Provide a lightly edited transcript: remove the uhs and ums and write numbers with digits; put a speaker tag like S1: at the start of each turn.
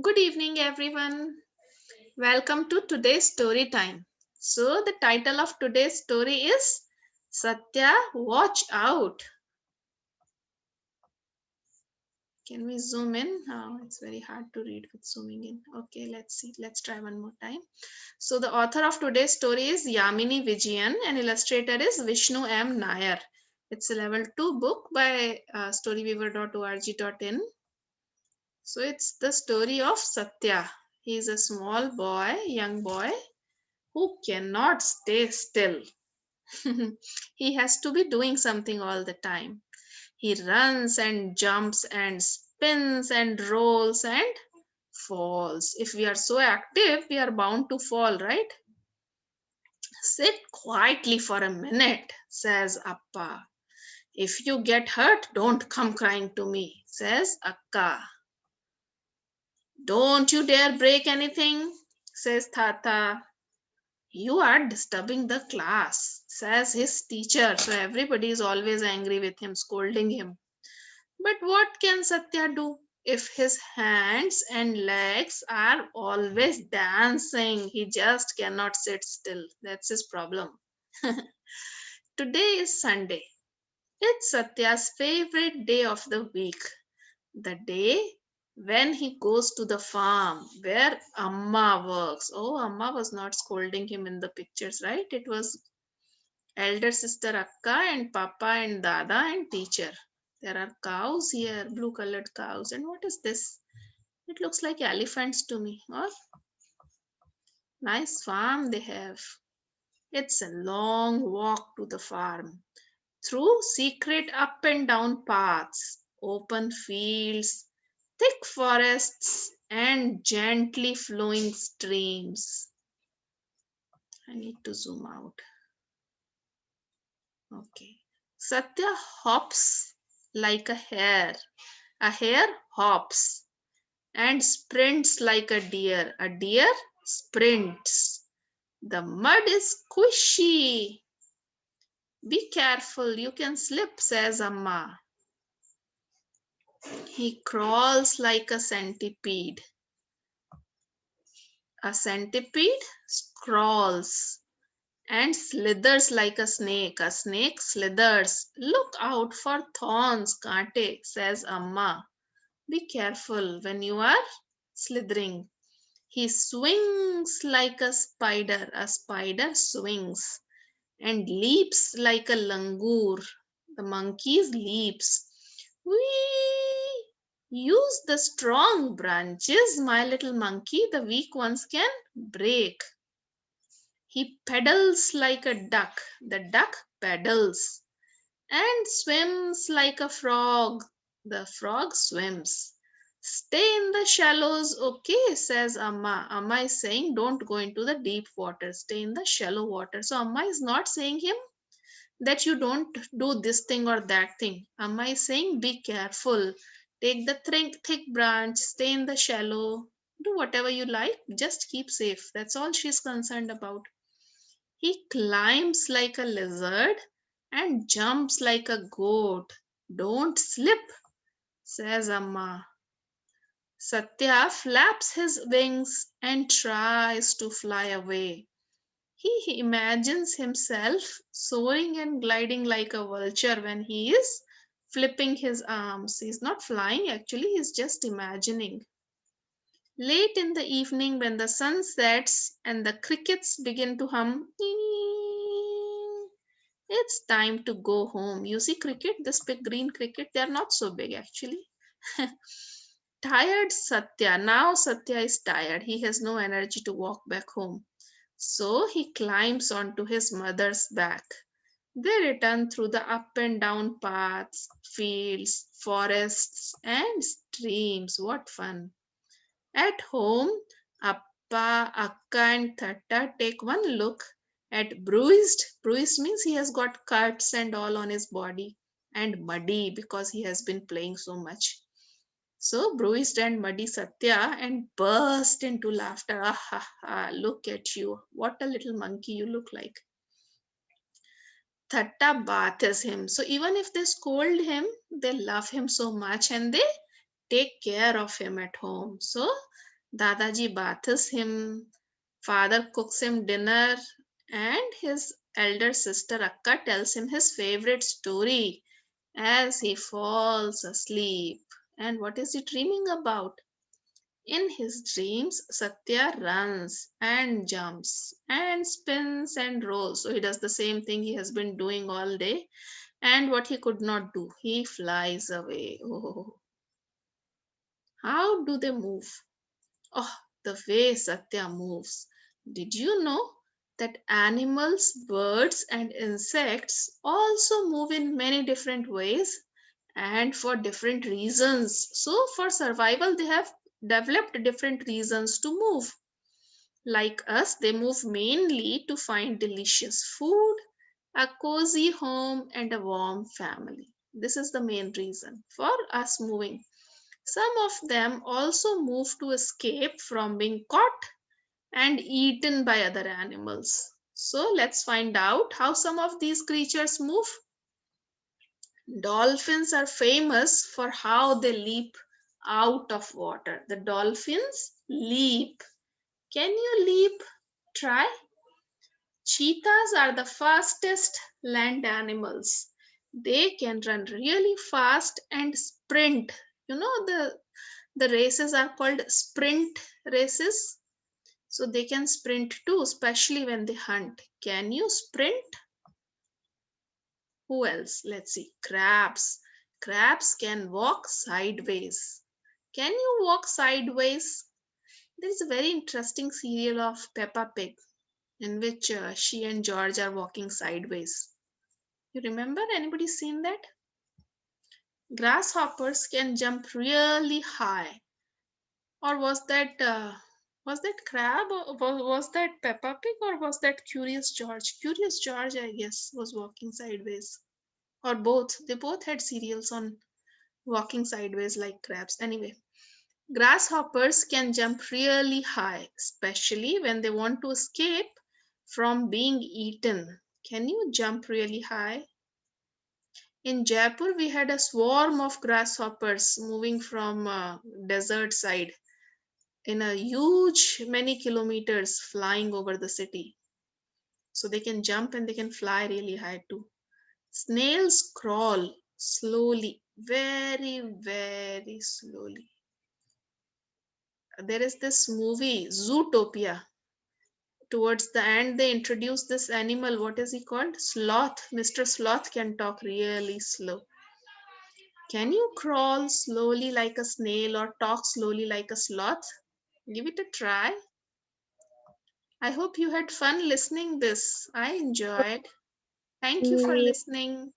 S1: Good evening, everyone. Welcome to today's story time. So, the title of today's story is Satya, Watch Out. Can we zoom in? Oh, it's very hard to read with zooming in. Okay, let's see. Let's try one more time. So, the author of today's story is Yamini Vijayan and illustrator is Vishnu M. Nair. It's a level 2 book by storyweaver.org.in. So, it's the story of Satya. He is a small boy, young boy who cannot stay still. He has to be doing something all the time. He runs and jumps and spins and rolls and falls. If we are so active, we are bound to fall, right? Sit quietly for a minute, says Appa. If you get hurt, don't come crying to me, says Akka. Don't you dare break anything, says Tata. You are disturbing the class, says his teacher. So everybody is always angry with him, scolding him. But what can Satya do? If his hands and legs are always dancing, he just cannot sit still. That's his problem. Today is Sunday. It's Satya's favorite day of the week. The day when he goes to the farm where Amma works. Oh, Amma was not scolding him in the pictures, right? It was elder sister Akka and Papa and Dada and teacher. There are cows here, blue colored cows. And what is this? It looks like elephants to me. Or nice farm they have. It's a long walk to the farm through secret up and down paths, open fields, thick forests, and gently flowing streams. I need to zoom out. Okay. Satya hops like a hare. A hare hops and sprints like a deer. A deer sprints. The mud is squishy. Be careful, you can slip, says Amma. He crawls like a centipede. A centipede crawls and slithers like a snake. A snake slithers. Look out for thorns, Kante, says Amma. Be careful when you are slithering. He swings like a spider. A spider swings and leaps like a langur. The monkey leaps. Whee! Use the strong branches, my little monkey. The weak ones can break. He pedals like a duck. The duck pedals and swims like a frog. The frog swims. Stay in the shallows, okay, says Amma. Amma is saying, don't go into the deep water, stay in the shallow water. So, Amma is not saying him that you don't do this thing or that thing. Amma is saying, be careful. Take the thick branch, stay in the shallow, do whatever you like, just keep safe. That's all she's concerned about. He climbs like a lizard and jumps like a goat. Don't slip, says Amma. Satya flaps his wings and tries to fly away. He imagines himself soaring and gliding like a vulture when he is flipping his arms. He's not flying actually, he's just imagining. Late in the evening, when the sun sets and the crickets begin to hum, it's time to go home. You see, cricket, this big green cricket, they are not so big actually. Tired Satya. Now Satya is tired. He has no energy to walk back home. So he climbs onto his mother's back. They return through the up and down paths, fields, forests, and streams. What fun! At home, Appa, Akka, and Thatta take one look at bruised. Bruised means he has got cuts and all on his body, and muddy because he has been playing so much. So bruised and muddy Satya and burst into laughter. Ah, ha, ha, look at you. What a little monkey you look like. Thatta bathes him. So even if they scold him, they love him so much and they take care of him at home. So Dadaji bathes him, father cooks him dinner, and his elder sister Akka tells him his favorite story as he falls asleep. And what is he dreaming about? In his dreams, Satya runs and jumps and spins and rolls. So he does the same thing he has been doing all day. And what he could not do, he flies away. Oh, how do they move? Oh, the way Satya moves. Did you know that animals, birds, and insects also move in many different ways and for different reasons? So, for survival, they have developed different reasons to move. Like us, they move mainly to find delicious food, a cozy home, and a warm family. This is the main reason for us moving. Some of them also move to escape from being caught and eaten by other animals. So let's find out how some of these creatures move. Dolphins are famous for how they leap out of water. The dolphins leap. Can you leap? Try. Cheetahs are the fastest land animals. They can run really fast and sprint. You know, the races are called sprint races. So they can sprint too, especially when they hunt. Can you sprint? Who else? Let's see. Crabs. Crabs can walk sideways. Can you walk sideways? There is a very interesting serial of Peppa Pig in which she and George are walking sideways. You remember? Anybody seen that? Grasshoppers can jump really high. Or was that crab? Or was that Peppa Pig? Or was that Curious George? Curious George, I guess, was walking sideways. Or both. They both had serials on walking sideways like crabs. Anyway, grasshoppers can jump really high, especially when they want to escape from being eaten. Can you jump really high? In Jaipur, we had a swarm of grasshoppers moving from desert side in a huge many kilometers flying over the city. So they can jump and they can fly really high too. Snails crawl slowly, very, very slowly. There is this movie, Zootopia. Towards the end, they introduce this animal. What is he called? Sloth. Mr. Sloth can talk really slow. Can you crawl slowly like a snail or talk slowly like a sloth? Give it a try. I hope you had fun listening this. I enjoyed. Thank you for
S2: Mm,
S1: listening.